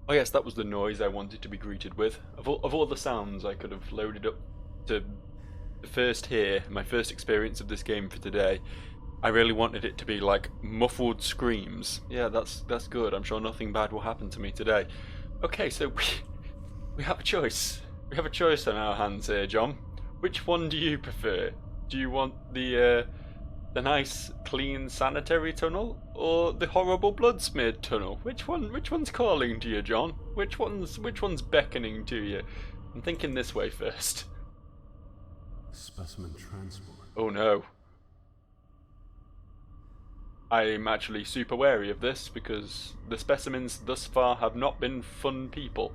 Oh yes, that was the noise I wanted to be greeted with. Of all the sounds I could have loaded up to first hear, my first experience of this game for today, I really wanted it to be like muffled screams. Yeah, that's good. I'm sure nothing bad will happen to me today. Okay, so we have a choice. We have a choice on our hands here, John. Which one do you prefer? Do you want the nice, clean, sanitary tunnel, or the horrible blood-smeared tunnel? Which one's calling to you, John? Which one's beckoning to you? I'm thinking this way first. Specimen transport. Oh no. I'm actually super wary of this because the specimens thus far have not been fun people.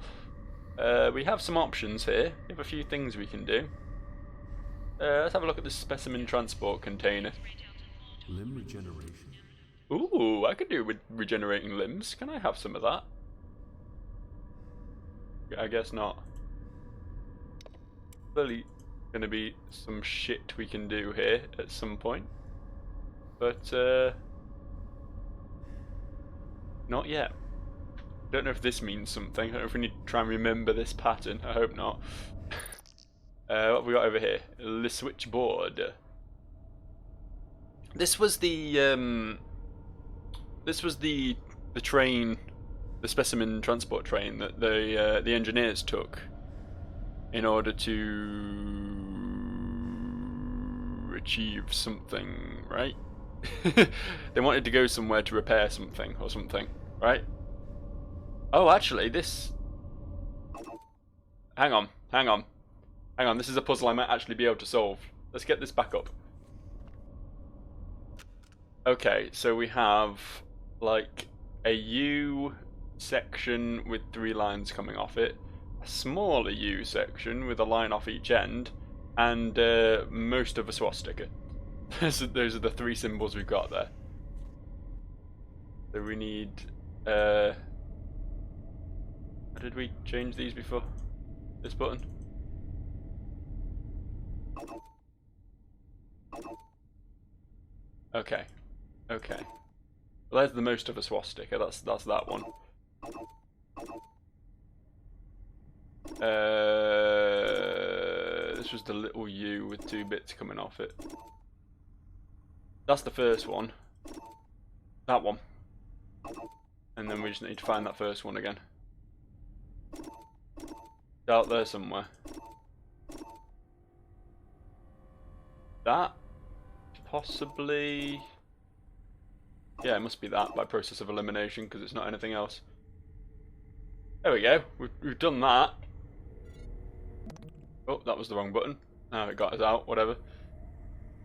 We have some options here. We have a few things we can do. Let's have a look at the specimen transport container. Limb regeneration. Ooh, I could do with regenerating limbs. Can I have some of that? I guess not. Clearly gonna be some shit we can do here at some point. But, not yet. Don't know if this means something. I don't know if we need to try and remember this pattern. I hope not. What have we got over here? The switchboard. This was the train, the specimen transport train that the engineers took in order to achieve something, right? They wanted to go somewhere to repair something or something, right? Oh, actually, this. Hang on. This is a puzzle I might actually be able to solve. Let's get this back up. Okay, so we have like a U section with 3 lines coming off it, a smaller U section with a line off each end, and most of a swastika. Those are the 3 symbols we've got there. So we need. How did we change these before? This button? Okay. Well, there's the most of a swastika. That's that one. This was the little U with 2 bits coming off it. That's the first one. That one. And then we just need to find that first one again. It's out there somewhere. That? Possibly. Yeah, it must be that by process of elimination because it's not anything else. There we go. We've done that. Oh, that was the wrong button. Now it got us out. Whatever.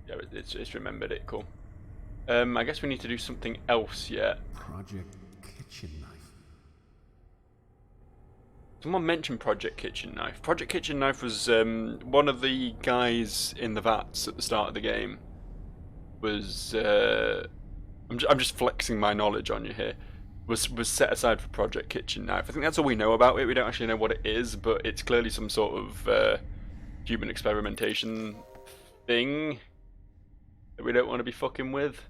Yeah, it's remembered it. Cool. I guess we need to do something else yet. Project Kitchen Knife. Someone mentioned Project Kitchen Knife. Project Kitchen Knife was one of the guys in the vats at the start of the game. Was I'm just flexing my knowledge on you here. Was set aside for Project Kitchen Knife. I think that's all we know about it. We don't actually know what it is, but it's clearly some sort of human experimentation thing that we don't want to be fucking with.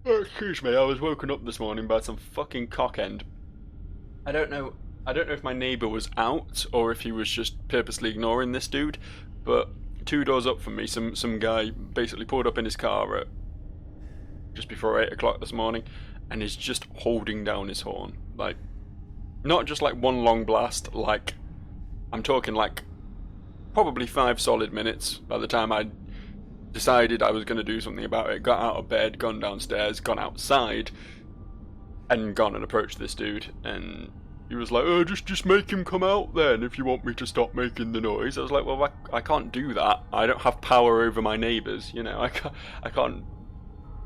Excuse me, I was woken up this morning by some fucking cockend. I don't know if my neighbour was out or if he was just purposely ignoring this dude, but 2 doors up from me, some guy basically pulled up in his car at just before 8 o'clock this morning, and is just holding down his horn. Like, not just like one long blast, like, I'm talking like probably 5 solid minutes by the time I decided I was going to do something about it, got out of bed, gone downstairs, gone outside, and gone and approached this dude, and he was like, oh, just make him come out then if you want me to stop making the noise. I was like, well, I can't do that. I don't have power over my neighbours, you know. I can't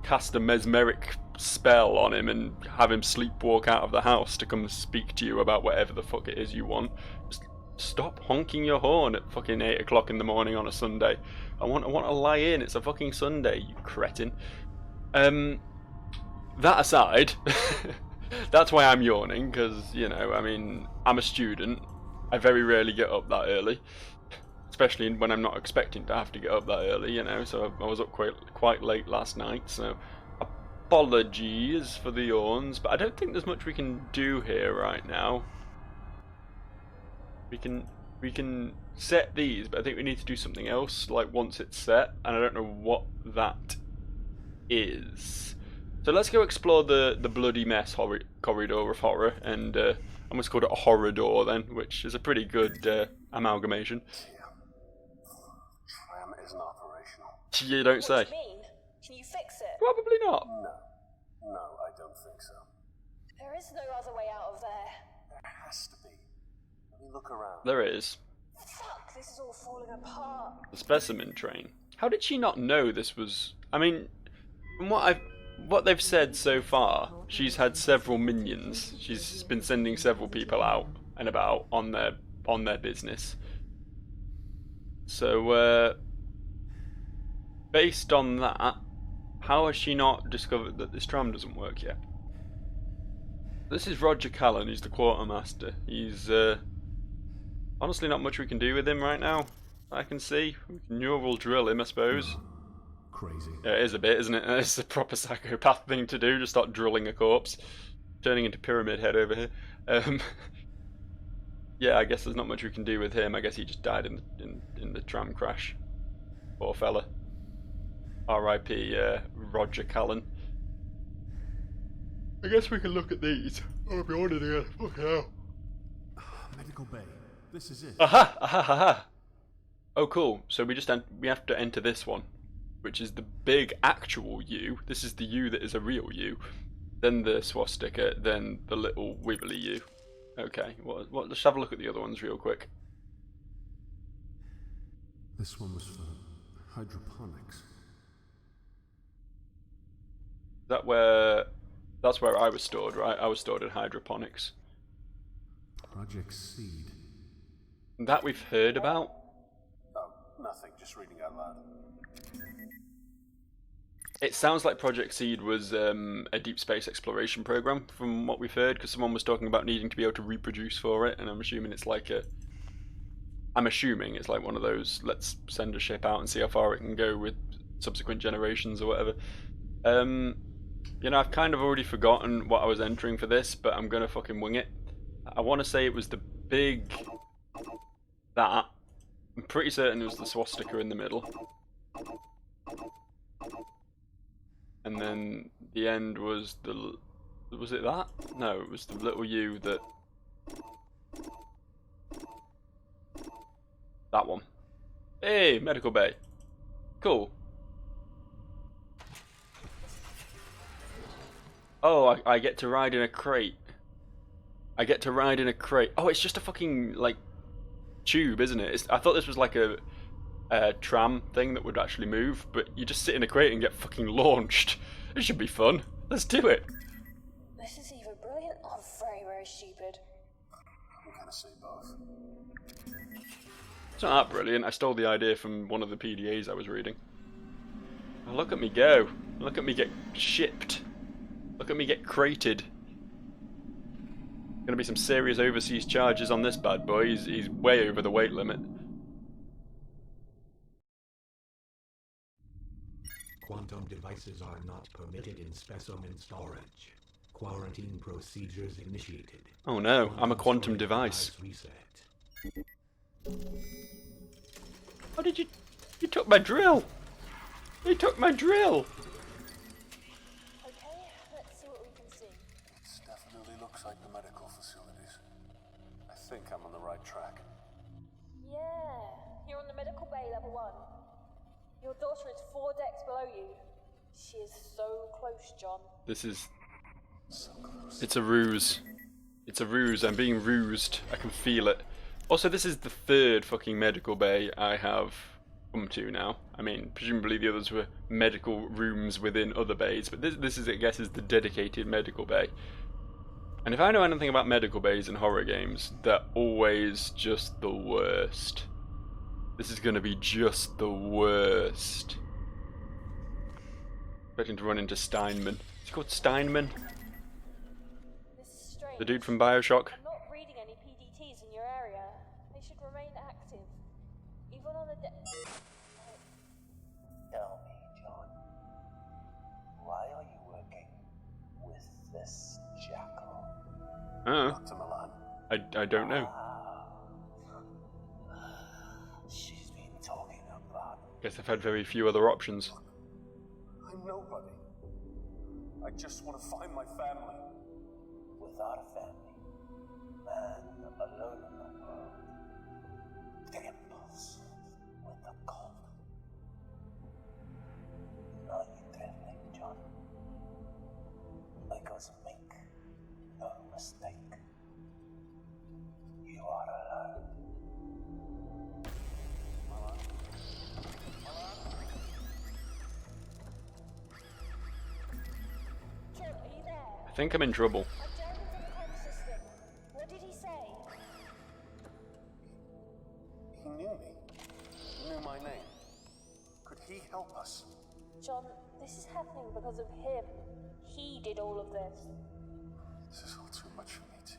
cast a mesmeric spell on him and have him sleepwalk out of the house to come speak to you about whatever the fuck it is you want. Just stop honking your horn at fucking 8 o'clock in the morning on a Sunday. I want to lie in. It's a fucking Sunday, you cretin. That aside, that's why I'm yawning, because, you know, I mean, I'm a student. I very rarely get up that early, especially when I'm not expecting to have to get up that early, you know, so I was up quite late last night, so I apologies for the yawns, but I don't think there's much we can do here right now. We can set these, but I think we need to do something else, like once it's set, and I don't know what that is. So let's go explore the bloody mess corridor of horror, and I almost called it a horror door then, which is a pretty good amalgamation. Tram isn't operational. You don't say. What do you mean? Can you fix it? Probably not. No, I don't think so. There is no other way out of there. There has to be. Let me look around. There is. Fuck, this is all falling apart. The specimen train. How did she not know this was... I mean, from what they've said so far, she's had several minions. She's been sending several people out and about on their business. So, based on that, how has she not discovered that this tram doesn't work yet? This is Roger Callan, he's the quartermaster. He's, honestly not much we can do with him right now, I can see. We can neural drill him, I suppose. Crazy. Yeah, it is a bit, isn't it? It's a proper psychopath thing to do, just start drilling a corpse. Turning into Pyramid Head over here. Yeah, I guess there's not much we can do with him. I guess he just died in the tram crash. Poor fella. R.I.P. Roger Callan. I guess we can look at these. Oh, I'll be on it again. Fucking hell. Medical bay. This is it. Aha! Aha! Aha! Oh, cool. So we have to enter this one, which is the big actual U. This is the U that is a real U. Then the swastika. Then the little wibbly U. Okay. What? Let's have a look at the other ones real quick. This one was for hydroponics. That's where I was stored, right? I was stored in hydroponics. Project Seed. That we've heard about. Oh, nothing. Just reading out loud. It sounds like Project Seed was a deep space exploration program, from what we've heard, because someone was talking about needing to be able to reproduce for it, and I'm assuming it's like one of those, let's send a ship out and see how far it can go with subsequent generations or whatever. You know, I've kind of already forgotten what I was entering for this, but I'm gonna fucking wing it. I want to say it was the big... that. I'm pretty certain it was the swastika in the middle. And then the end was the... was it that? No, it was the little U that... that one. Hey, medical bay. Cool. Oh, I get to ride in a crate. I get to ride in a crate. Oh, it's just a fucking, like, tube, isn't it? I thought this was like a tram thing that would actually move, but you just sit in a crate and get fucking launched. It should be fun. Let's do it. This is either brilliant or very, very stupid. I'm gonna say both. It's not that brilliant. I stole the idea from one of the PDAs I was reading. Oh, look at me go. Look at me get shipped. Look at me get crated. Gonna be some serious overseas charges on this bad boy. He's way over the weight limit. Quantum devices are not permitted in specimen storage. Quarantine procedures initiated. Oh no, I'm a quantum device. Reset. How did you... you took my drill! You took my drill! Okay, let's see what we can see. It definitely looks like the medical facilities. I think I'm on the right track. Yeah, you're on the medical bay level 1. Your daughter is 4 decks below you. She is so close, John. This is... So close. it's a ruse. It's a ruse. I'm being rused. I can feel it. Also, this is the 3rd fucking medical bay I have come to now. I mean, presumably the others were medical rooms within other bays, but this is, I guess, is the dedicated medical bay. And if I know anything about medical bays in horror games, they're always just the worst. This is gonna be just the worst. Expecting to run into Steinman. Is he called Steinman? This is strange. The dude from Bioshock? I'm not reading any PDTs in your area. They should remain active. Even on the Tell me, John, why are you working I don't know. She's been talking about. Guess I've had very few other options. I'm nobody. I just want to find my family. Without a family, man alone in the world. The impulse with the cold. Now you traveling, John. Make us make no mistake. You are alone. John, are you there? I think I'm in trouble. I'm jammed into the comm system. What did he say? He knew me. He knew my name. Could he help us? John, this is happening because of him. He did all of this. This is all too much for me, dear.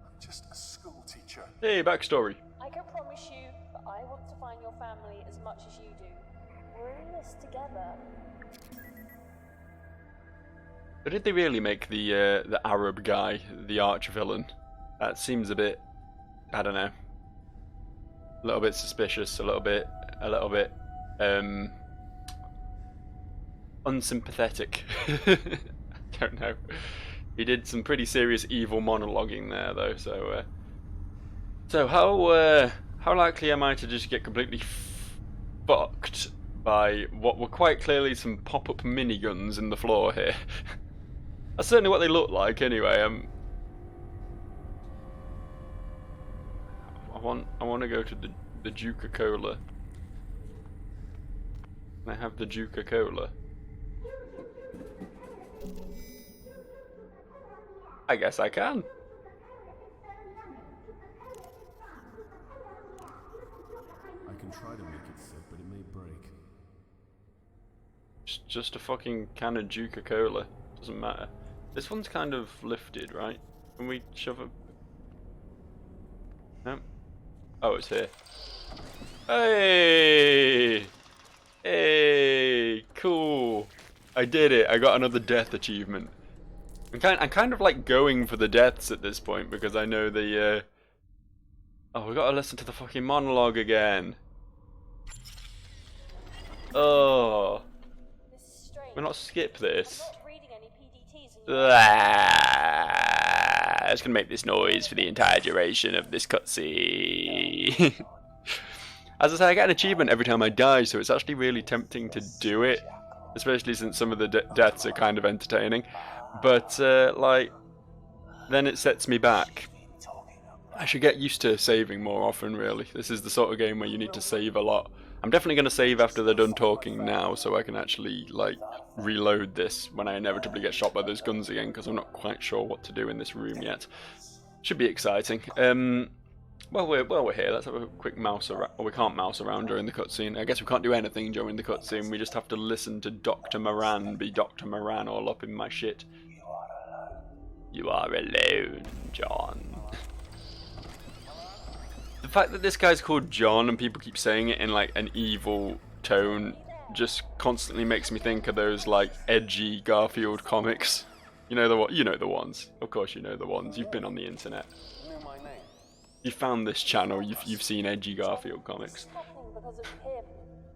I'm just a school teacher. Hey, backstory. I can promise you that I want to find your family as much as you do. We're in this together. But did they really make the Arab guy the arch villain? That seems a bit, I don't know, a little bit suspicious, a little bit unsympathetic. I don't know. He did some pretty serious evil monologuing there, though. So how likely am I to just get completely fucked by what were quite clearly some pop-up miniguns in the floor here? That's certainly what they look like, anyway. I want to go to the Juca-Cola. Can I have the Juca-Cola? I guess I can. I can try to make it fit, but it may break. Just a fucking can of Juca-Cola. Doesn't matter. This one's kind of lifted, right? Can we shove it? No? Oh, it's here. Hey! Hey! Cool! I did it! I got another death achievement. I'm kind of like going for the deaths at this point because I know the oh, we gotta listen to the fucking monologue again. Oh. This is strange. We're not skip this. I'm not reading any PDTs in your It's gonna make this noise for the entire duration of this cutscene. As I say, I get an achievement every time I die, so it's actually really tempting to do it, especially since some of the deaths are kind of entertaining. But like, then it sets me back. I should get used to saving more often, really. This is the sort of game where you need to save a lot. I'm definitely going to save after they're done talking now, so I can actually, like, reload this when I inevitably get shot by those guns again, because I'm not quite sure what to do in this room yet. Should be exciting. Well, we're here. Let's have a quick mouse around. Well, we can't mouse around during the cutscene. I guess we can't do anything during the cutscene. We just have to listen to Dr. Moran be Dr. Moran all up in my shit. You are alone, John. The fact that this guy's called John and people keep saying it in like an evil tone just constantly makes me think of those like edgy Garfield comics. You know the ones. Of course you know the ones. You've been on the internet. You found this channel. You've seen edgy Garfield comics. This is happening because of him.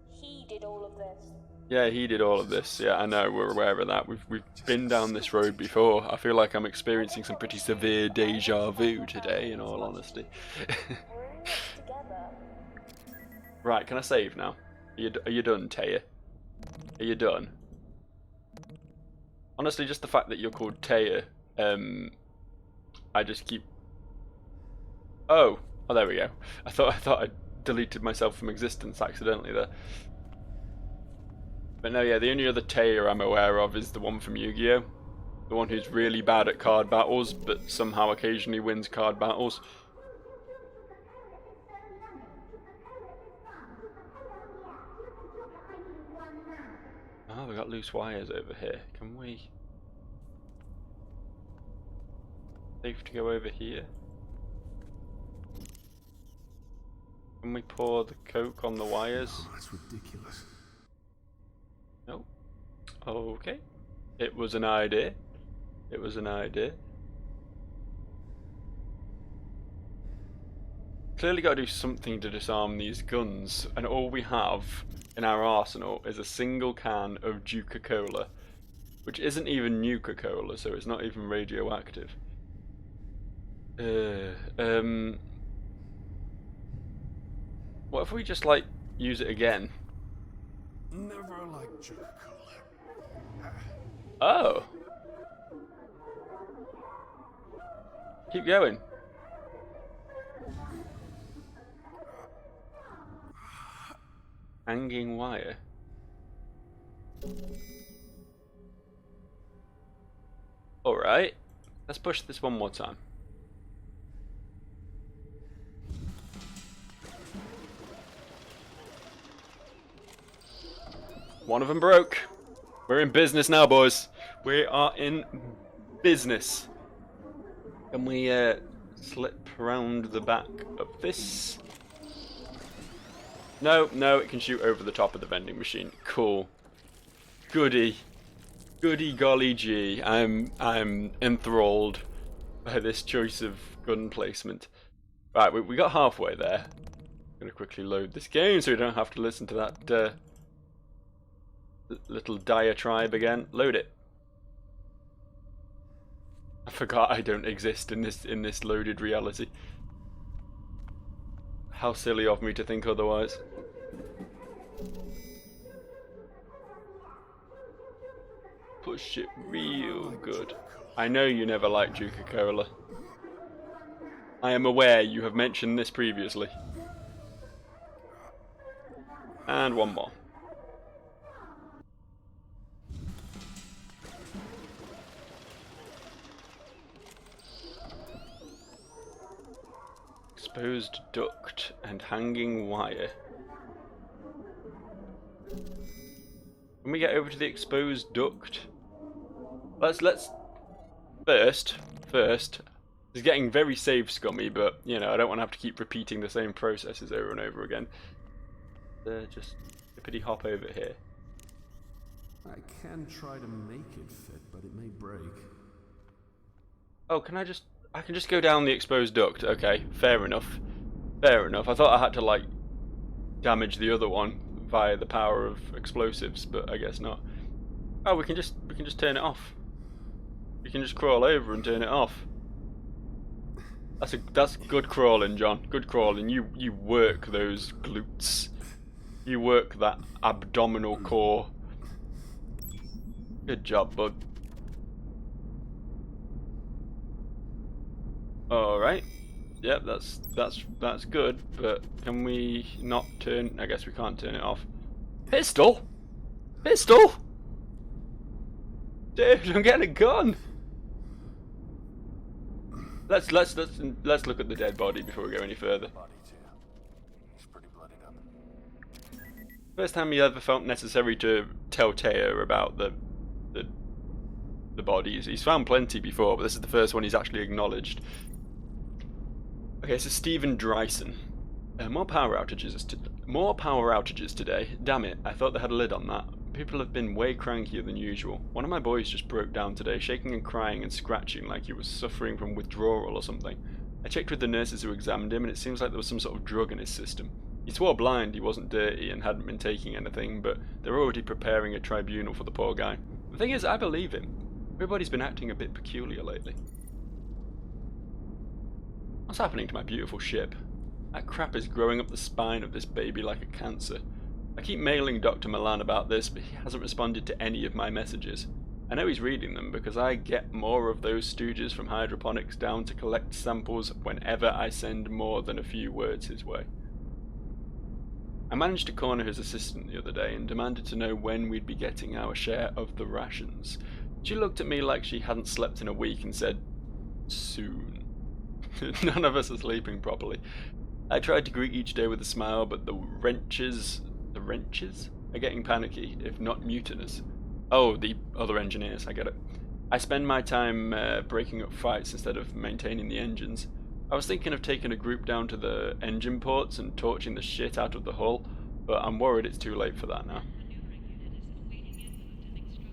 He did all of this. Yeah, he did all of this. Yeah, I know. We're aware of that. We've been down this road before. I feel like I'm experiencing some pretty severe deja vu today, in all honesty. We're in this together. Right, can I save now? Are you done, Taya? Are you done? Honestly, just the fact that you're called Taya, I just keep. Oh, there we go. I thought I deleted myself from existence accidentally there. But no, yeah, the only other Taya I'm aware of is the one from Yu-Gi-Oh! The one who's really bad at card battles, but somehow occasionally wins card battles. Oh, we got loose wires over here. Can we... Safe to go over here? Can we pour the coke on the wires? Oh, that's ridiculous. Nope. Okay. It was an idea. It was an idea. clearly got to do something to disarm these guns, and all we have in our arsenal is a single can of Duca-Cola, which isn't even Nuka-Cola, so it's not even radioactive. What if we just, like, use it again? Never liked Coca-Cola. Oh! Keep going. Hanging wire. Alright. Let's push this one more time. One of them broke. We're in business now, boys. We are in business. Can we slip around the back of this? No, no, it can shoot over the top of the vending machine. Cool. Goody. Goody golly gee. I'm enthralled by this choice of gun placement. Right, we got halfway there. I'm gonna quickly load this game so we don't have to listen to that little diatribe again. Load it. I forgot I don't exist in this loaded reality. How silly of me to think otherwise. Push it real good. I know you never liked Duca-Cola. I am aware you have mentioned this previously. And one more. Exposed duct and hanging wire. When we get over to the exposed duct, let's first. It's getting very save scummy, but you know I don't want to have to keep repeating the same processes over and over again. Just hippity hop over here. I can try to make it fit, but it may break. Oh, I can just go down the exposed duct. Okay, fair enough. Fair enough. I thought I had to like damage the other one via the power of explosives, but I guess not. Oh, we can just turn it off. We can just crawl over and turn it off. That's good crawling, John. Good crawling. You work those glutes. You work that abdominal core. Good job, bud. Alright. Yep, that's good, but can we not turn... I guess we can't turn it off. Pistol? Pistol? Dude, I'm getting a gun! Let's look at the dead body before we go any further. Body too. He's pretty bloodied up. First time he ever felt necessary to tell Taya about the bodies. He's found plenty before, but this is the first one he's actually acknowledged. Okay, so Stephen Dryson. More power outages today. Damn it, I thought they had a lid on that. People have been way crankier than usual. One of my boys just broke down today, shaking and crying and scratching like he was suffering from withdrawal or something. I checked with the nurses who examined him and it seems like there was some sort of drug in his system. He swore blind he wasn't dirty and hadn't been taking anything, but they're already preparing a tribunal for the poor guy. The thing is, I believe him. Everybody's been acting a bit peculiar lately. What's happening to my beautiful ship? That crap is growing up the spine of this baby like a cancer. I keep mailing Dr. Milan about this, but he hasn't responded to any of my messages. I know he's reading them because I get more of those stooges from hydroponics down to collect samples whenever I send more than a few words his way. I managed to corner his assistant the other day and demanded to know when we'd be getting our share of the rations. She looked at me like she hadn't slept in a week and said, "Soon." None of us are sleeping properly. I tried to greet each day with a smile, but the wrenches are getting panicky, if not mutinous. Oh, the other engineers, I get it. I spend my time breaking up fights instead of maintaining the engines. I was thinking of taking a group down to the engine ports and torching the shit out of the hull, but I'm worried it's too late for that now.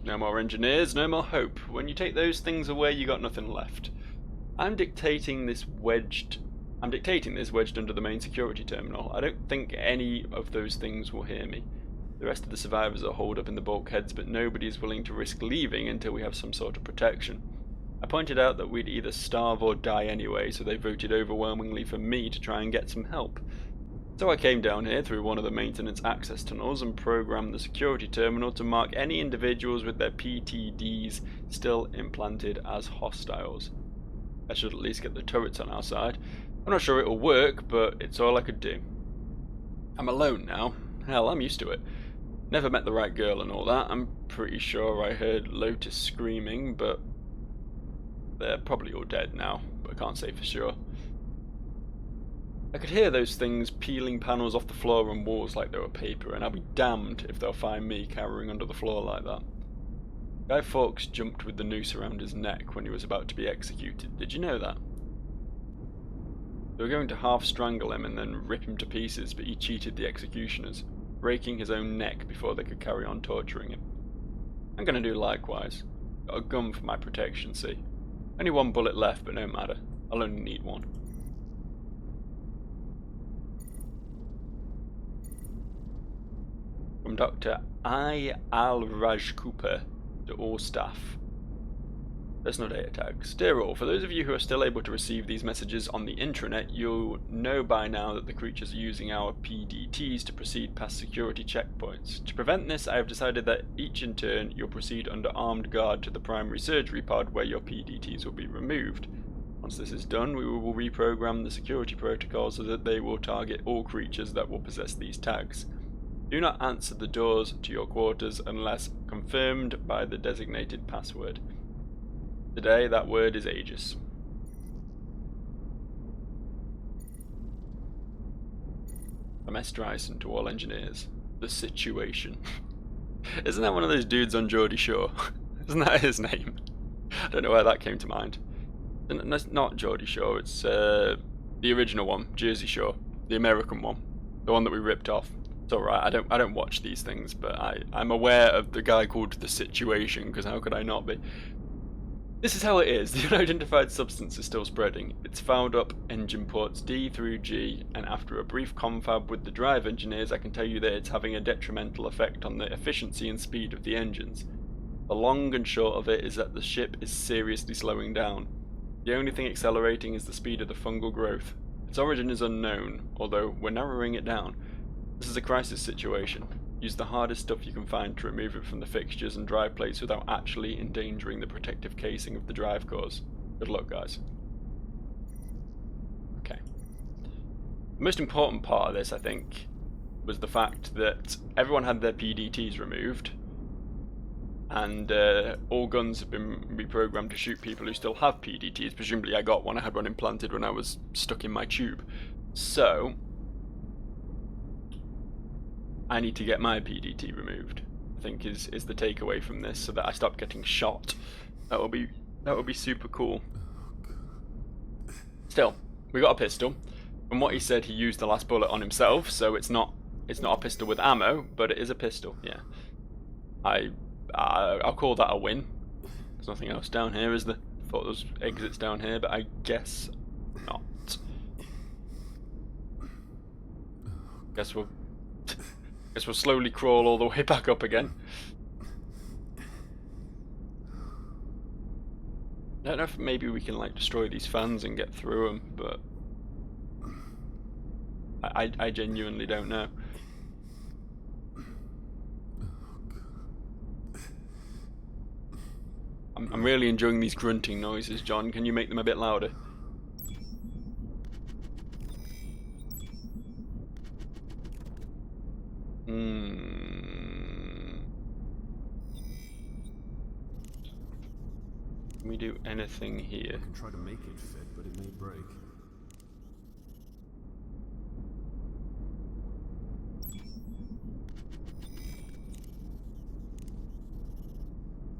No more engineers, no more hope. When you take those things away, you got nothing left. I'm dictating this wedged I'm dictating this wedged under the main security terminal. I don't think any of those things will hear me. The rest of the survivors are holed up in the bulkheads, but nobody is willing to risk leaving until we have some sort of protection. I pointed out that we'd either starve or die anyway, so they voted overwhelmingly for me to try and get some help. So I came down here through one of the maintenance access tunnels and programmed the security terminal to mark any individuals with their PTDs still implanted as hostiles. I should at least get the turrets on our side. I'm not sure it'll work, but it's all I could do. I'm alone now. Hell, I'm used to it. Never met the right girl and all that. I'm pretty sure I heard Lotus screaming, but they're probably all dead now, but I can't say for sure. I could hear those things peeling panels off the floor and walls like they were paper, and I'll be damned if they'll find me cowering under the floor like that. Guy Fawkes jumped with the noose around his neck when he was about to be executed. Did you know that? They were going to half strangle him and then rip him to pieces, but he cheated the executioners, breaking his own neck before they could carry on torturing him. I'm gonna do likewise. Got a gun for my protection, see? Only one bullet left, but no matter. I'll only need one. From Dr. I. Al Raj Cooper to all staff. Personal data tags. Dear all, for those of you who are still able to receive these messages on the intranet, you'll know by now that the creatures are using our PDTs to proceed past security checkpoints. To prevent this, I have decided that each in turn you'll proceed under armed guard to the primary surgery pod where your PDTs will be removed. Once this is done, we will reprogram the security protocol so that they will target all creatures that will possess these tags. Do not answer the doors to your quarters unless confirmed by the designated password. Today, that word is Aegis. From S. Dryson to all engineers. The situation. Isn't that one of those dudes on Geordie Shore? Isn't that his name? I don't know why that came to mind. It's not Geordie Shore, it's the original one, Jersey Shore. The American one. The one that we ripped off. It's alright, I don't watch these things, but I'm aware of the guy called The Situation, because how could I not be? This is how it is. The unidentified substance is still spreading. It's fouled up engine ports D through G, and after a brief confab with the drive engineers, I can tell you that it's having a detrimental effect on the efficiency and speed of the engines. The long and short of it is that the ship is seriously slowing down. The only thing accelerating is the speed of the fungal growth. Its origin is unknown, although we're narrowing it down. This is a crisis situation. Use the hardest stuff you can find to remove it from the fixtures and drive plates without actually endangering the protective casing of the drive cores. Good luck, guys. Okay. The most important part of this, I think, was the fact that everyone had their PDTs removed, and all guns have been reprogrammed to shoot people who still have PDTs. Presumably I got one. I had one implanted when I was stuck in my tube. So I need to get my PDT removed, I think is the takeaway from this, so that I stop getting shot. That would be super cool. Still, we got a pistol. From what he said, he used the last bullet on himself, so it's not a pistol with ammo, but it is a pistol. Yeah, I'll call that a win. There's nothing else down here, is there? Thought there was exits down here, but I guess not. Guess we'll slowly crawl all the way back up again. I don't know if maybe we can like destroy these fans and get through them, but I genuinely don't know. I'm really enjoying these grunting noises, John. Can you make them a bit louder? Can we do anything here? I can try to make it fit, but it may break.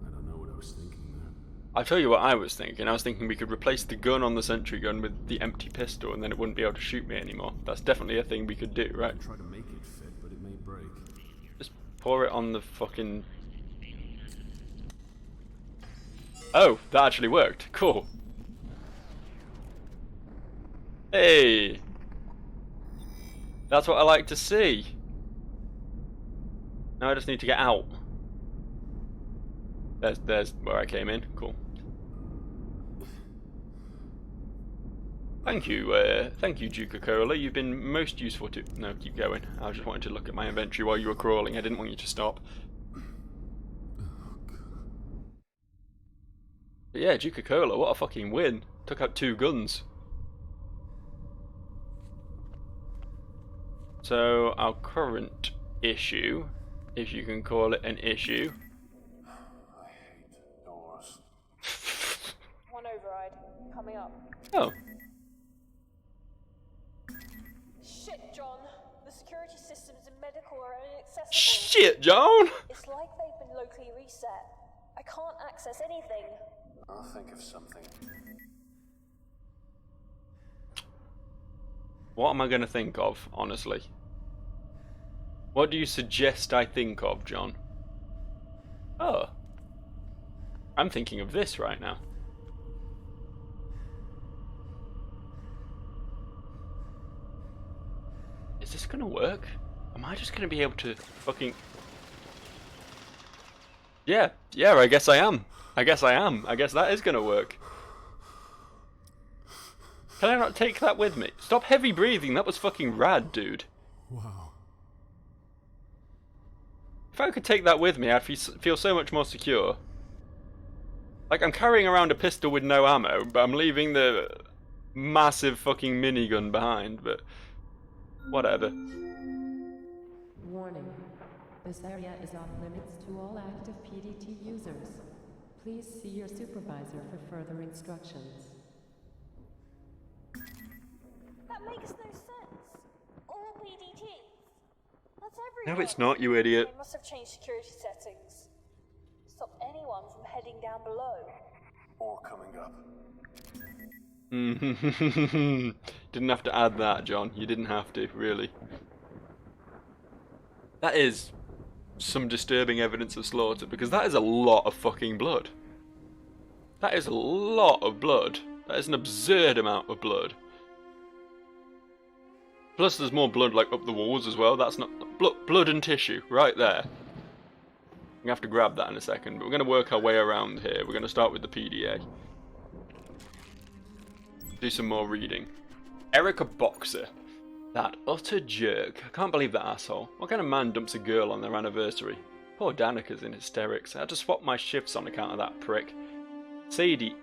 I don't know what I was thinking there. I'll tell you what I was thinking. I was thinking we could replace the gun on the sentry gun with the empty pistol, and then it wouldn't be able to shoot me anymore. That's definitely a thing we could do, right? I can try to make it fit, but it may break. Just pour it on the fucking... Oh, that actually worked. Cool. Hey! That's what I like to see. Now I just need to get out. There's where I came in. Cool. Thank you, Duke of Cola. You've been most useful to. No, keep going. I just wanted to look at my inventory while you were crawling. I didn't want you to stop. But yeah, Duke of Cola, what a fucking win. Took out 2 guns. So, our current issue, if you can call it an issue. I hate doors. One override. Coming up. Oh. Shit, John. The security systems in medical are inaccessible. Shit, John! It's like they've been locally reset. I can't access anything. I'll think of something. What am I going to think of, honestly? What do you suggest I think of, John? Oh. I'm thinking of this right now. Is this going to work? Am I just going to be able to fucking... Yeah, I guess I am. I guess that is going to work. Can I not take that with me? Stop heavy breathing, that was fucking rad, dude. Wow. If I could take that with me, I'd feel so much more secure. Like, I'm carrying around a pistol with no ammo, but I'm leaving the massive fucking minigun behind, but... whatever. Warning. This area is off limits to all active PDT users. Please see your supervisor for further instructions. That makes no sense. All PDTs. That's everyone. No, it's not, you idiot. They must have changed security settings. Stop anyone from heading down below. Or coming up. Didn't have to add that, John. You didn't have to, really. That is some disturbing evidence of slaughter, because that is a lot of fucking blood. That is a lot of blood. That is an absurd amount of blood. Plus there's more blood like up the walls as well. That's not... blood and tissue, right there. I'm gonna have to grab that in a second, but we're gonna work our way around here. We're gonna start with the PDA. Do some more reading. Erica Boxer. That utter jerk. I can't believe that asshole. What kind of man dumps a girl on their anniversary? Poor Danica's in hysterics. I had to swap my shifts on account of that prick. Sadie.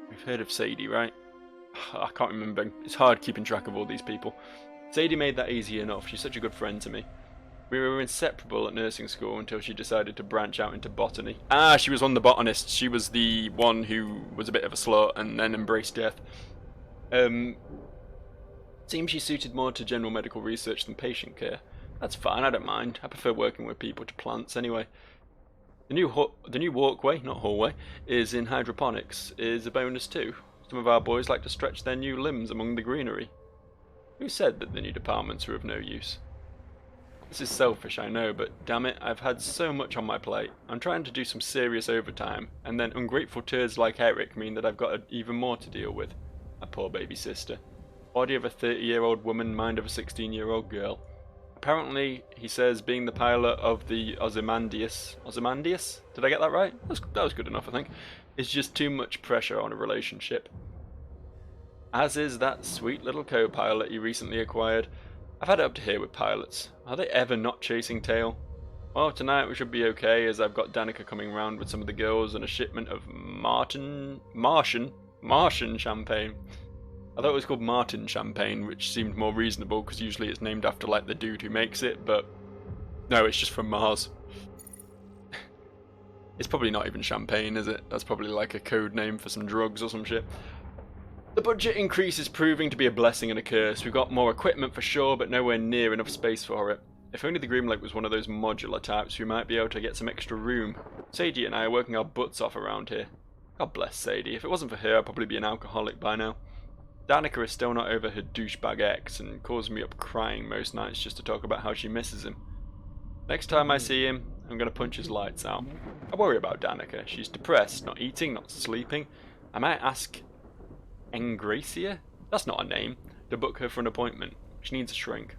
We've heard of Sadie, right? I can't remember. It's hard keeping track of all these people. Sadie made that easy enough. She's such a good friend to me. We were inseparable at nursing school until she decided to branch out into botany. Ah, she was one of the botanists. She was the one who was a bit of a slut and then embraced death. Seems she suited more to general medical research than patient care. That's fine, I don't mind. I prefer working with people to plants anyway. The new walkway, not hallway, is in hydroponics, is a bonus too. Some of our boys like to stretch their new limbs among the greenery. Who said that the new departments are of no use? This is selfish, I know, but damn it, I've had so much on my plate. I'm trying to do some serious overtime, and then ungrateful turds like Eric mean that I've got even more to deal with. My poor baby sister. Body of a 30-year-old woman, mind of a 16-year-old girl. Apparently, he says being the pilot of the Ozymandias... Ozymandias? Did I get that right? That was good enough, I think. It's just too much pressure on a relationship. As is that sweet little co-pilot he recently acquired. I've had it up to here with pilots. Are they ever not chasing tail? Well, tonight we should be okay, as I've got Danica coming round with some of the girls and a shipment of Martian champagne. I thought it was called Martin champagne, which seemed more reasonable, because usually it's named after like the dude who makes it, but no, it's just from Mars. It's probably not even champagne, is it? That's probably like a code name for some drugs or some shit. The budget increase is proving to be a blessing and a curse. We've got more equipment for sure, but nowhere near enough space for it. If only the Grimlake was one of those modular types, we might be able to get some extra room. Sadie and I are working our butts off around here. God bless Sadie. If it wasn't for her, I'd probably be an alcoholic by now. Danica is still not over her douchebag ex and calls me up crying most nights just to talk about how she misses him. Next time I see him, I'm going to punch his lights out. I worry about Danica. She's depressed, not eating, not sleeping. I might ask Engracia? That's not a name. to book her for an appointment. She needs a shrink.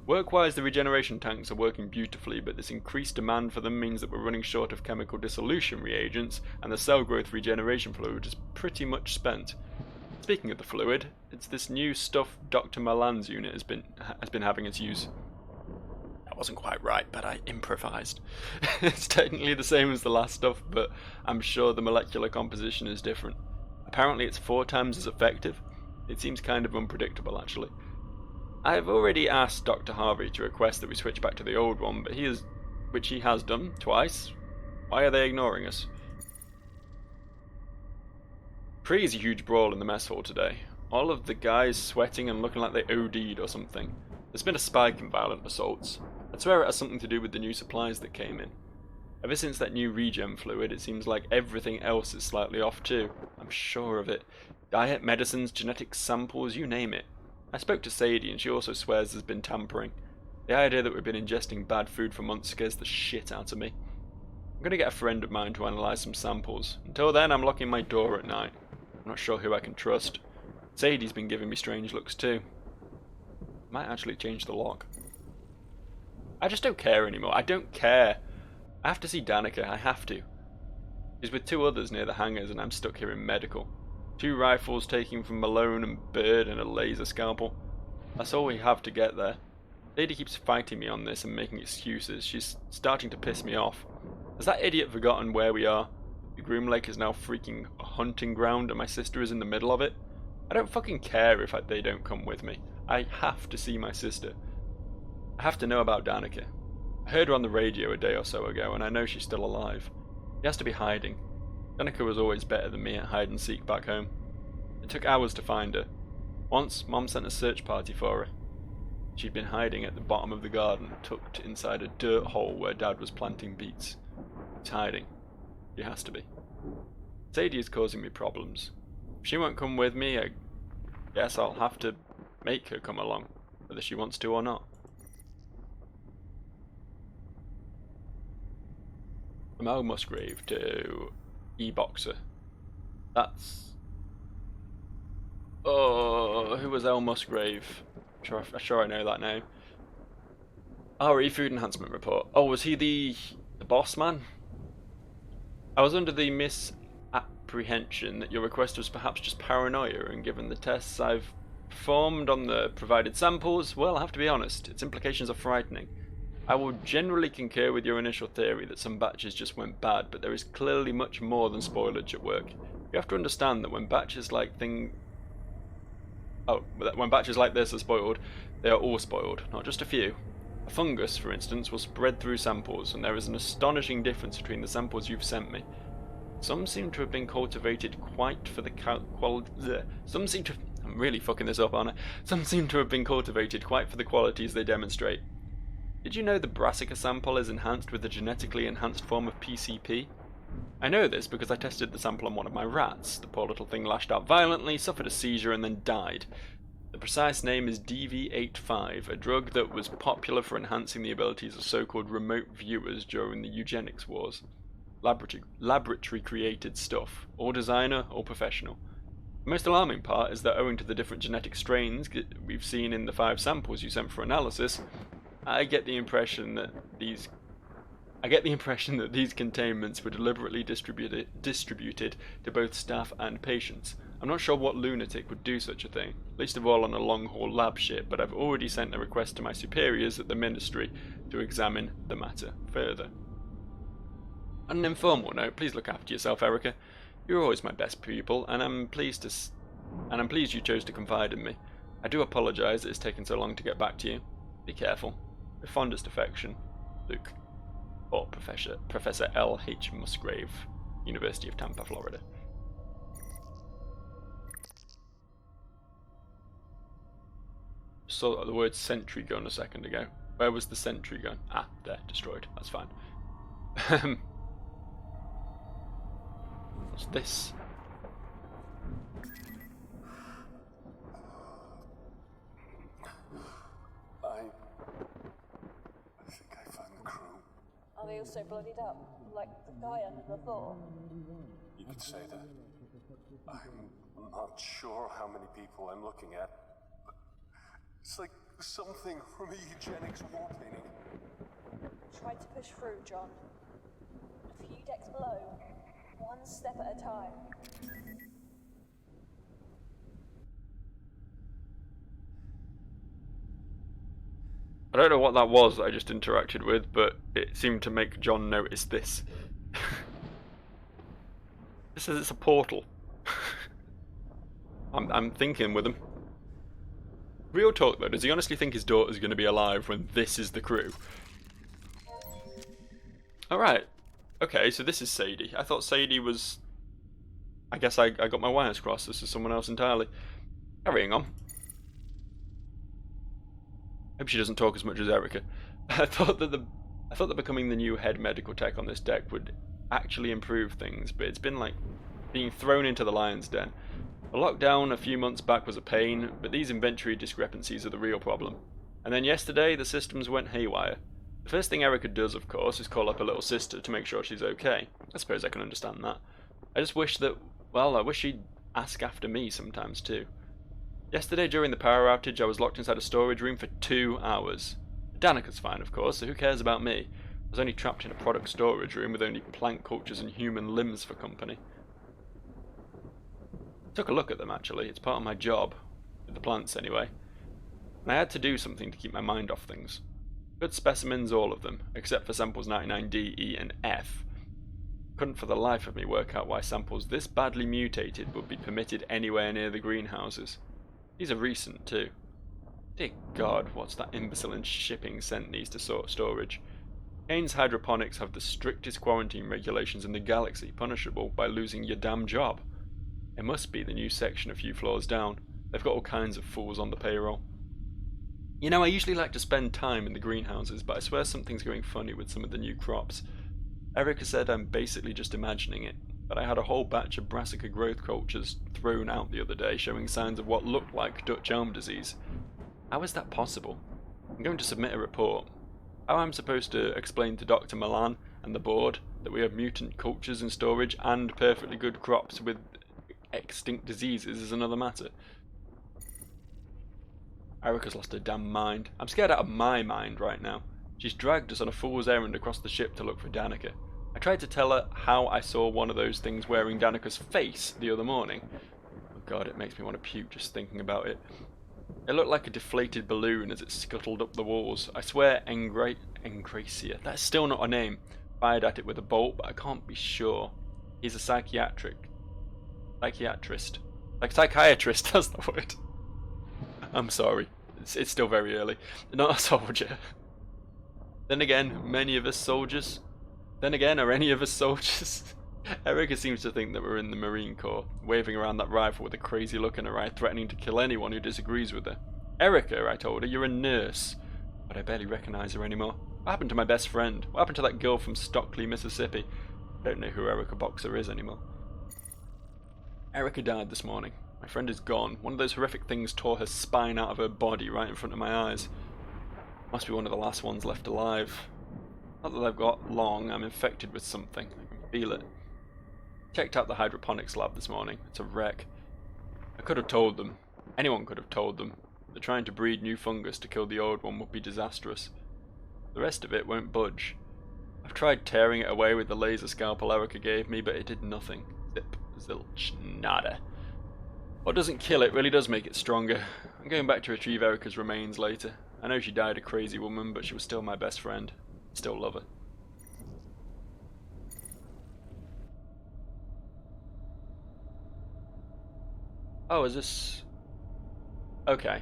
Work-wise, the regeneration tanks are working beautifully, but this increased demand for them means that we're running short of chemical dissolution reagents, and the cell growth regeneration fluid is pretty much spent. Speaking of the fluid, it's this new stuff Dr. Milan's unit has been having its use. That wasn't quite right, but I improvised. It's technically the same as the last stuff, but I'm sure the molecular composition is different. Apparently it's 4 times as effective. It seems kind of unpredictable, actually. I've already asked Dr. Harvey to request that we switch back to the old one, but which he has done twice. Why are they ignoring us? Crazy huge brawl in the mess hall today. All of the guys sweating and looking like they OD'd or something. There's been a spike in violent assaults. I swear it has something to do with the new supplies that came in. Ever since that new regen fluid, it seems like everything else is slightly off too. I'm sure of it. Diet, medicines, genetic samples, you name it. I spoke to Sadie and she also swears there's been tampering. The idea that we've been ingesting bad food for months scares the shit out of me. I'm going to get a friend of mine to analyse some samples. Until then, I'm locking my door at night. I'm not sure who I can trust. Sadie's been giving me strange looks too. Might actually change the lock. I just don't care anymore. I don't care. I have to see Danica. I have to. She's with 2 others near the hangars and I'm stuck here in medical. 2 rifles taken from Malone and Bird and a laser scalpel. That's all we have to get there. Sadie keeps fighting me on this and making excuses. She's starting to piss me off. Has that idiot forgotten where we are? The Groom Lake is now freaking a hunting ground and my sister is in the middle of it. I don't fucking care if they don't come with me. I have to see my sister. I have to know about Danica. I heard her on the radio a day or so ago and I know she's still alive. She has to be hiding. Danica was always better than me at hide and seek back home. It took hours to find her. Once, Mom sent a search party for her. She'd been hiding at the bottom of the garden, tucked inside a dirt hole where Dad was planting beets. She's hiding. She has to be. Sadie is causing me problems. If she won't come with me, I guess I'll have to make her come along, whether she wants to or not. From Al Musgrave to E-Boxer. That's... Oh, who was El Musgrave? I'm sure I know that name. RE Food Enhancement Report. Oh, was he the boss man? I was under the misapprehension that your request was perhaps just paranoia, and given the tests I've performed on the provided samples, well, I have to be honest, its implications are frightening. I will generally concur with your initial theory that some batches just went bad, but there is clearly much more than spoilage at work. You have to understand that when batches like this are spoiled, they are all spoiled, not just a few. A fungus, for instance, will spread through samples, and there is an astonishing difference between the samples you've sent me. Some seem to have been cultivated quite for the I'm really fucking this up, aren't I? Some seem to have been cultivated quite for the qualities they demonstrate. Did you know the brassica sample is enhanced with a genetically enhanced form of PCP? I know this because I tested the sample on one of my rats. The poor little thing lashed out violently, suffered a seizure, and then died. The precise name is DV85, a drug that was popular for enhancing the abilities of so-called remote viewers during the eugenics wars. Laboratory-created stuff, or designer, or professional. The most alarming part is that owing to the different genetic strains we've seen in the 5 samples you sent for analysis, I get the impression that these containments were deliberately distributed to both staff and patients. I'm not sure what lunatic would do such a thing, least of all on a long-haul lab ship, but I've already sent a request to my superiors at the Ministry to examine the matter further. On an informal note, please look after yourself, Erica. You're always my best pupil, and I'm pleased you chose to confide in me. I do apologise that it's taken so long to get back to you. Be careful. With fondest affection, Luke. Or Professor L.H. Musgrave, University of Tampa, Florida. Saw the word sentry gun a second ago. Where was the sentry gun? Ah, there, destroyed. That's fine. What's this? I think I found the crew. Are they also bloodied up, like the guy under the floor? You could say that. I'm not sure how many people I'm looking at, but It's like something from a eugenics war painting. Try to push through, John. A few decks below, one step at a time. I don't know what that was that I just interacted with, but it seemed to make John notice this. It says it's a portal. I'm thinking with him. Real talk though, does he honestly think his daughter's going to be alive when this is the crew? Alright. Okay, so this is Sadie. I thought Sadie was... I guess I got my wires crossed. This is someone else entirely. Carrying on. Hope she doesn't talk as much as Erica. I thought that becoming the new head medical tech on this deck would actually improve things, but it's been like being thrown into the lion's den. The lockdown a few months back was a pain, but these inventory discrepancies are the real problem. And then yesterday, the systems went haywire. The first thing Erica does, of course, is call up her little sister to make sure she's okay. I suppose I can understand that. I just wish that, well, I wish she'd ask after me sometimes too. Yesterday during the power outage, I was locked inside a storage room for 2 hours. Danica's fine, of course, so who cares about me? I was only trapped in a product storage room with only plant cultures and human limbs for company. Took a look at them actually, it's part of my job, with the plants anyway. And I had to do something to keep my mind off things. Good specimens, all of them, except for samples 99D, E and F. Couldn't for the life of me work out why samples this badly mutated would be permitted anywhere near the greenhouses. These are recent too. Dear God, what's that imbecile in shipping sent these to sort storage? Kane's hydroponics have the strictest quarantine regulations in the galaxy, punishable by losing your damn job. It must be the new section a few floors down. They've got all kinds of fools on the payroll. You know, I usually like to spend time in the greenhouses, but I swear something's going funny with some of the new crops. Erica said I'm basically just imagining it, but I had a whole batch of brassica growth cultures thrown out the other day showing signs of what looked like Dutch elm disease. How is that possible? I'm going to submit a report. How I'm supposed to explain to Dr. Milan and the board that we have mutant cultures in storage and perfectly good crops with extinct diseases is another matter. Erica's lost her damn mind. I'm scared out of my mind right now. She's dragged us on a fool's errand across the ship to look for Danica. I tried to tell her how I saw one of those things wearing Danica's face the other morning. Oh God, it makes me want to puke just thinking about it. It looked like a deflated balloon as it scuttled up the walls. I swear Engracia, that's still not a name, fired at it with a bolt, but I can't be sure. He's a psychiatrist. Like psychiatrist, that's the word. I'm sorry, it's still very early. Not a soldier. Then again, many of us soldiers. Then again, are any of us soldiers? Erica seems to think that we're in the Marine Corps, waving around that rifle with a crazy look in her eye, threatening to kill anyone who disagrees with her. Erica, I told her, you're a nurse. But I barely recognise her anymore. What happened to my best friend? What happened to that girl from Stockley, Mississippi? I don't know who Erica Boxer is anymore. Erica died this morning. My friend is gone. One of those horrific things tore her spine out of her body right in front of my eyes. Must be one of the last ones left alive. Not that I've got long, I'm infected with something. I can feel it. Checked out the hydroponics lab this morning. It's a wreck. I could have told them. Anyone could have told them. That trying to breed new fungus to kill the old one would be disastrous. The rest of it won't budge. I've tried tearing it away with the laser scalpel Erica gave me, but it did nothing. Zip, zilch, nada. What doesn't kill it really does make it stronger. I'm going back to retrieve Erica's remains later. I know she died a crazy woman, but she was still my best friend. Still love her. Oh, is this... Okay.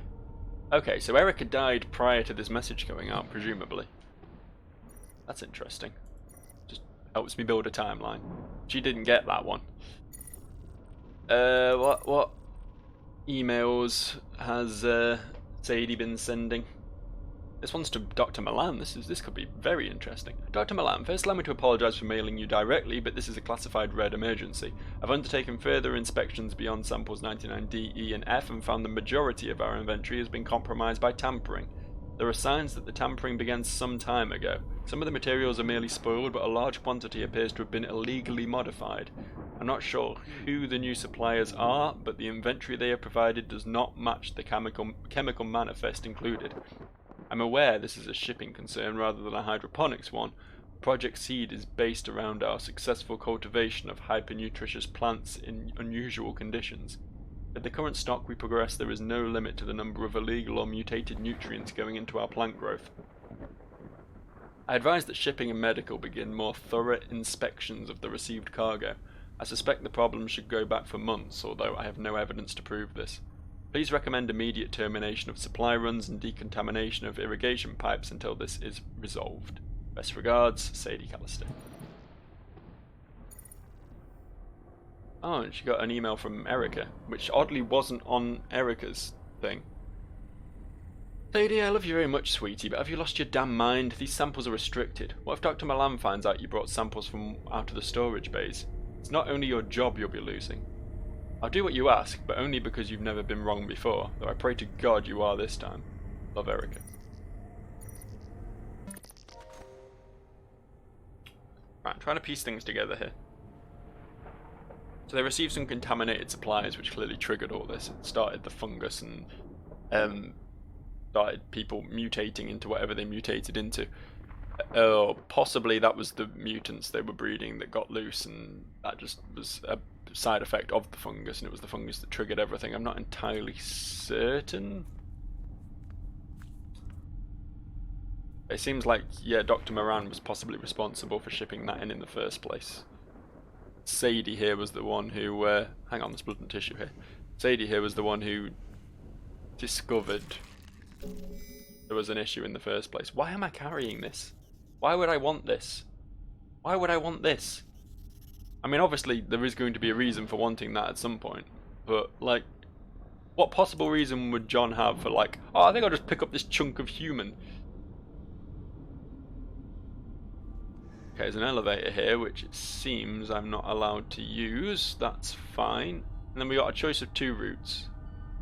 Okay, so Erica died prior to this message going out, presumably. That's interesting. Just helps me build a timeline. She didn't get that one. What emails has Sadie been sending? This one's to Dr. Milan. This could be very interesting. Dr. Milan, first allow me to apologise for mailing you directly, but this is a classified red emergency. I've undertaken further inspections beyond samples 99D, E and F and found the majority of our inventory has been compromised by tampering. There are signs that the tampering began some time ago. Some of the materials are merely spoiled, but a large quantity appears to have been illegally modified. I'm not sure who the new suppliers are, but the inventory they have provided does not match the chemical manifest included. I'm aware this is a shipping concern rather than a hydroponics one. Project Seed is based around our successful cultivation of hypernutritious plants in unusual conditions. With the current stock we possess, there is no limit to the number of illegal or mutated nutrients going into our plant growth. I advise that shipping and medical begin more thorough inspections of the received cargo. I suspect the problem should go back for months, although I have no evidence to prove this. Please recommend immediate termination of supply runs and decontamination of irrigation pipes until this is resolved. Best regards, Sadie Callister. Oh, and she got an email from Erica, which oddly wasn't on Erica's thing. Sadie, I love you very much, sweetie, but have you lost your damn mind? These samples are restricted. What if Dr. Milan finds out you brought samples from out of the storage bays? It's not only your job you'll be losing. I'll do what you ask, but only because you've never been wrong before, though I pray to God you are this time. Love, Erica. Right, I'm trying to piece things together here. So they received some contaminated supplies, which clearly triggered all this. It started the fungus and started people mutating into whatever they mutated into. Possibly that was the mutants they were breeding that got loose, and that just was a side effect of the fungus, and it was the fungus that triggered everything. I'm not entirely certain. It seems like, yeah, Dr. Moran was possibly responsible for shipping that in the first place. Sadie here was the one who, hang on, there's blood and tissue here. Sadie here was the one who discovered there was an issue in the first place. Why am I carrying this? Why would I want this? Why would I want this? I mean, obviously there is going to be a reason for wanting that at some point, but like, what possible reason would John have for like, oh, I think I'll just pick up this chunk of human? Okay, there's an elevator here, which it seems I'm not allowed to use. That's fine. And then we got a choice of two routes.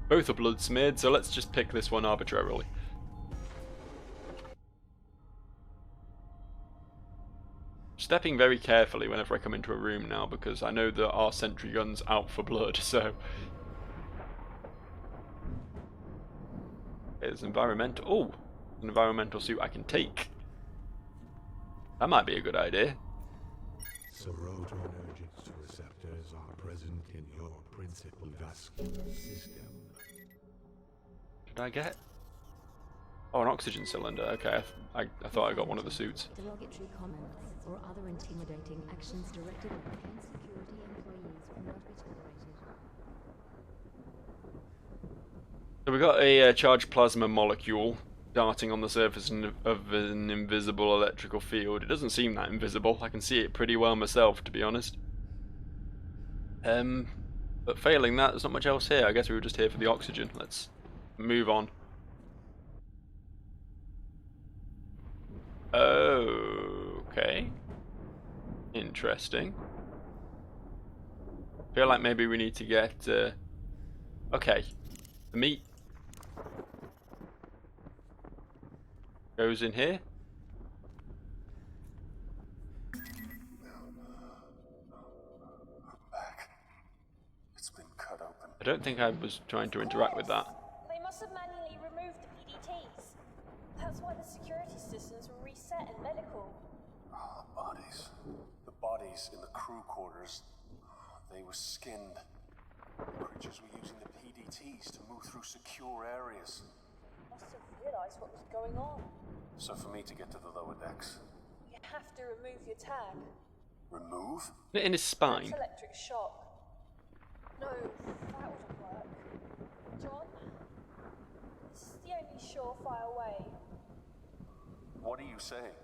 Both are blood smeared, so let's just pick this one arbitrarily. Stepping very carefully whenever I come into a room now, because I know that our sentry gun's out for blood, so... There's environmental... Oh! An environmental suit I can take. That might be a good idea. Serotonergic receptors are present in your principal vascular system. Did I get? Oh, an oxygen cylinder. Okay, I thought I got one of the suits. Derogatory comments or other intimidating actions directed at defense security employees will not be tolerated. So we got a charged plasma molecule darting on the surface of an invisible electrical field. It doesn't seem that invisible. I can see it pretty well myself, to be honest. But failing that, there's not much else here. I guess we were just here for the oxygen. Let's move on. Okay. Interesting. Feel like maybe we need to get... Okay. The meat goes in here. Back. It's been cut open. I don't think I was trying to interact with that. They must have manually removed the PDTs. That's why the security systems were reset in medical. Oh, the bodies. The bodies in the crew quarters. They were skinned. The creatures were using the PDTs to move through secure areas. Must have realised what was going on. So for me to get to the lower decks. You have to remove your tag. Remove? In his spine. That's electric shock. No, that wouldn't work. John? This is the only surefire way. What are you saying?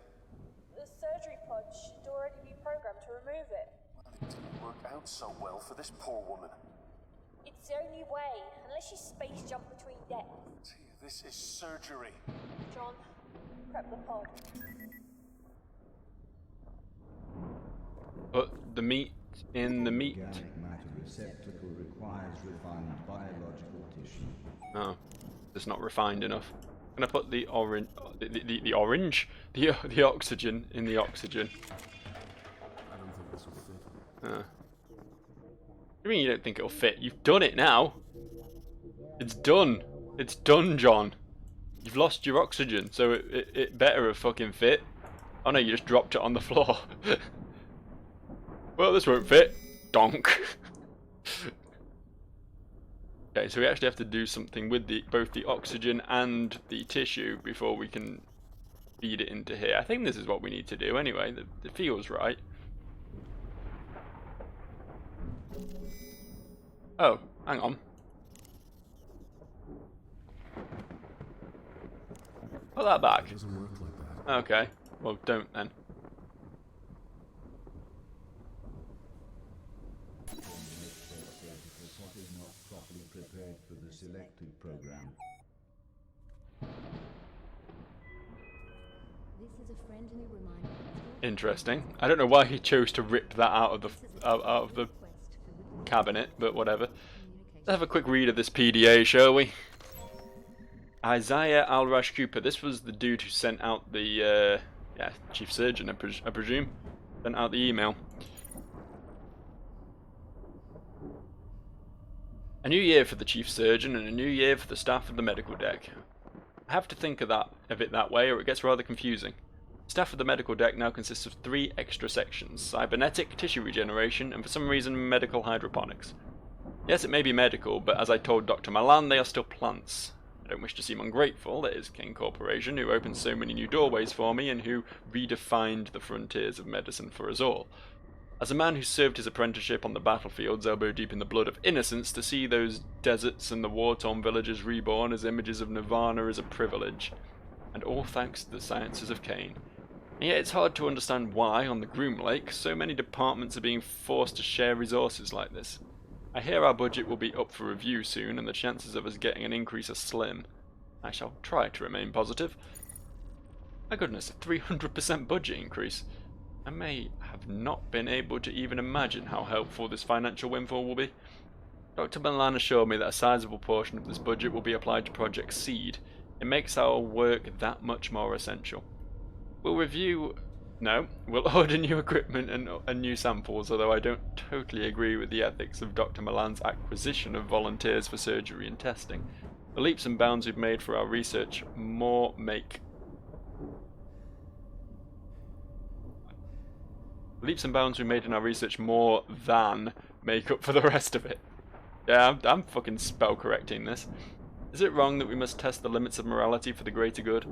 The surgery pod should already be programmed to remove it. Well, it didn't work out so well for this poor woman. It's the only way, unless you space jump between decks. This is surgery. John, prep the pod. Put the meat in the meat. Organic matter receptacle requires refined biological tissue. Oh, it's not refined enough. Can I put the orange, the orange, the oxygen in the oxygen? I don't think this will fit. What do you mean you don't think it'll fit? You've done it now. It's done. It's done, John. You've lost your oxygen, so it better have fucking fit. Oh no, you just dropped it on the floor. Well, this won't fit. Donk. Okay, so we actually have to do something with both the oxygen and the tissue before we can feed it into here. I think this is what we need to do anyway. It feels right. Oh, hang on. Put that back. It doesn't work like that. Okay, well don't then. Is not properly prepared for the selective program. This is a friendly reminder. Interesting. I don't know why he chose to rip that out of the cabinet, but whatever. Let's have a quick read of this PDA, shall we? Isaiah Al-Rash Cooper. This was the dude who sent out the chief surgeon, I presume. Sent out the email. A new year for the chief surgeon and a new year for the staff of the medical deck. I have to think of it that way, or it gets rather confusing. Staff of the medical deck now consists of 3 extra sections: cybernetic, tissue regeneration, and for some reason medical hydroponics. Yes, it may be medical, but as I told Dr. Malan, they are still plants. I don't wish to seem ungrateful. It is King Corporation who opened so many new doorways for me and who redefined the frontiers of medicine for us all. As a man who served his apprenticeship on the battlefields elbow deep in the blood of innocence, to see those deserts and the war-torn villages reborn as images of nirvana is a privilege. And all thanks to the sciences of Cain. And yet it's hard to understand why, on the Groom Lake, so many departments are being forced to share resources like this. I hear our budget will be up for review soon, and the chances of us getting an increase are slim. I shall try to remain positive. My goodness, a 300% budget increase. I may have not been able to even imagine how helpful this financial windfall will be. Dr. Milan assured me that a sizable portion of this budget will be applied to Project Seed. It makes our work that much more essential. We'll order new equipment and new samples, although I don't totally agree with the ethics of Dr. Milan's acquisition of volunteers for surgery and testing. The leaps and bounds we've made for our research in our research more than make up for the rest of it. Yeah, I'm fucking spell correcting this. Is it wrong that we must test the limits of morality for the greater good?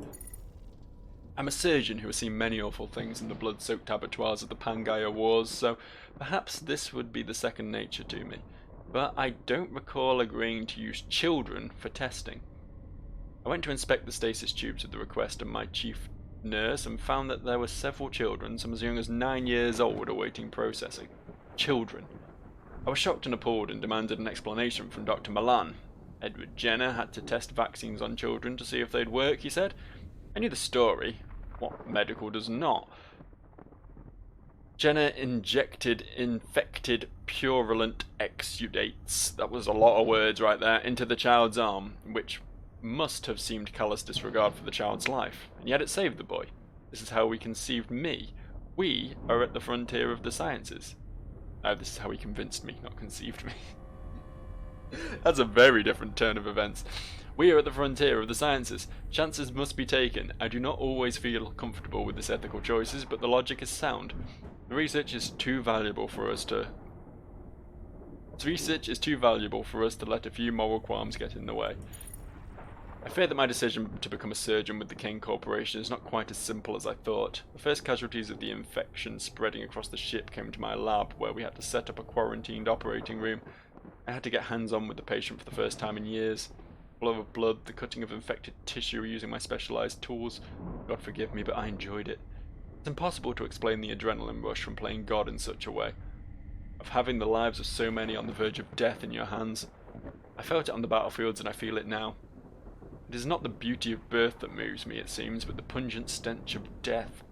I'm a surgeon who has seen many awful things in the blood-soaked abattoirs of the Pangaea Wars, so perhaps this would be the second nature to me. But I don't recall agreeing to use children for testing. I went to inspect the stasis tubes at the request of my chief nurse and found that there were several children, some as young as 9 years old, awaiting processing. Children. I was shocked and appalled and demanded an explanation from Dr. Milan. Edward Jenner had to test vaccines on children to see if they'd work, he said. I knew the story. What medical does not? Jenner injected infected purulent exudates, that was a lot of words right there, into the child's arm, which must have seemed callous disregard for the child's life, and yet it saved the boy. This is how we conceived me. We are at the frontier of the sciences. Oh, this is how he convinced me, not conceived me. That's a very different turn of events. We are at the frontier of the sciences. Chances must be taken. I do not always feel comfortable with this ethical choices, but the logic is sound. The research is too valuable for us to let a few moral qualms get in the way. I fear that my decision to become a surgeon with the Kane Corporation is not quite as simple as I thought. The first casualties of the infection spreading across the ship came to my lab, where we had to set up a quarantined operating room. I had to get hands-on with the patient for the first time in years. Flow of blood, the cutting of infected tissue using my specialised tools. God forgive me, but I enjoyed it. It's impossible to explain the adrenaline rush from playing God in such a way. Of having the lives of so many on the verge of death in your hands. I felt it on the battlefields and I feel it now. It is not the beauty of birth that moves me, it seems, but the pungent stench of death.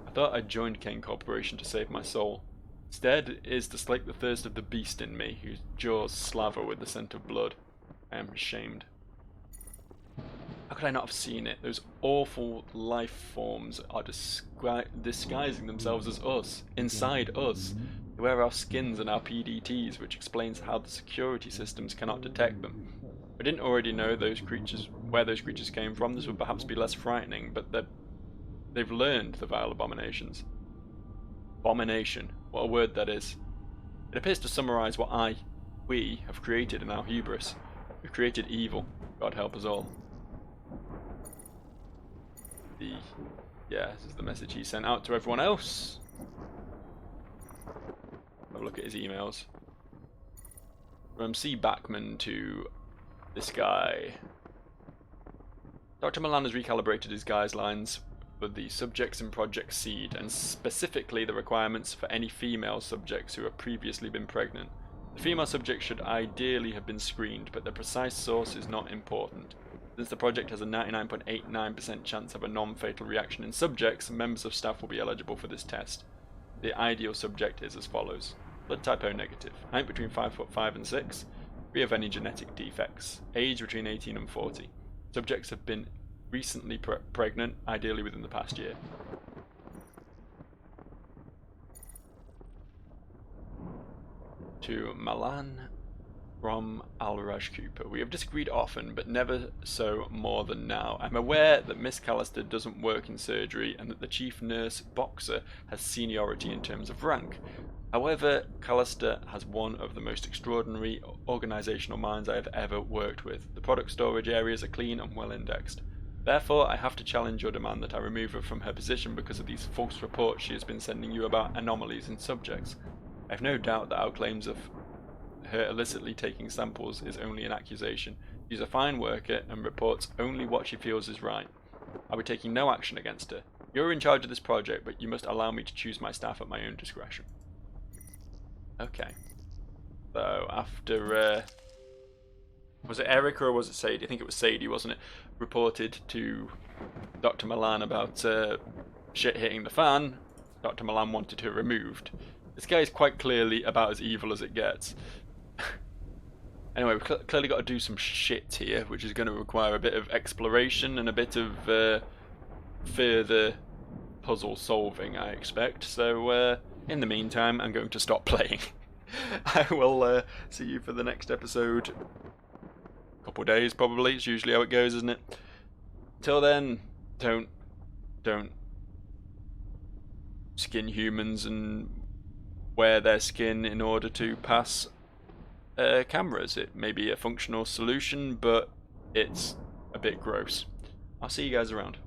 I thought I'd joined Kane Corporation to save my soul. Instead, it is to slake the thirst of the beast in me, whose jaws slaver with the scent of blood. I am ashamed. How could I not have seen it? Those awful life forms are disguising themselves as us, inside us. They wear our skins and our PDTs, which explains how the security systems cannot detect them. If I didn't already know where those creatures came from, this would perhaps be less frightening, but they've learned the vile abominations. Abomination. What a word that is. It appears to summarize what we have created in our hubris. We've created evil. God help us all. This is the message he sent out to everyone else. Have a look at his emails. From C. Backman to this guy. Dr. Milan has recalibrated his guidelines for the subjects in Project Seed, and specifically the requirements for any female subjects who have previously been pregnant. The female subjects should ideally have been screened, but the precise source is not important. Since the project has a 99.89% chance of a non-fatal reaction in subjects, members of staff will be eligible for this test. The ideal subject is as follows. Blood type O negative, height between 5'5" and 6, free of any genetic defects, age between 18 and 40. Subjects have been recently pregnant, ideally within the past year. To Milan from Al-Raj Cooper. We have disagreed often, but never so more than now. I'm aware that Miss Callister doesn't work in surgery and that the chief nurse Boxer has seniority in terms of rank. However, Callister has one of the most extraordinary organisational minds I have ever worked with. The product storage areas are clean and well indexed. Therefore, I have to challenge your demand that I remove her from her position because of these false reports she has been sending you about anomalies in subjects. I have no doubt that our claims of her illicitly taking samples is only an accusation. She's a fine worker and reports only what she feels is right. I'll be taking no action against her. You're in charge of this project, but you must allow me to choose my staff at my own discretion. Okay. So after was it Erica or was it Sadie? I think it was Sadie, wasn't it? Reported to Dr. Milan about shit hitting the fan. Dr. Milan wanted her removed. This guy is quite clearly about as evil as it gets. Anyway, we've clearly got to do some shit here, which is going to require a bit of exploration and a bit of further puzzle solving, I expect. So, in the meantime, I'm going to stop playing. I will see you for the next episode. A couple of days, probably. It's usually how it goes, isn't it? Till then, don't skin humans and wear their skin in order to pass cameras. It may be a functional solution, but it's a bit gross. I'll see you guys around.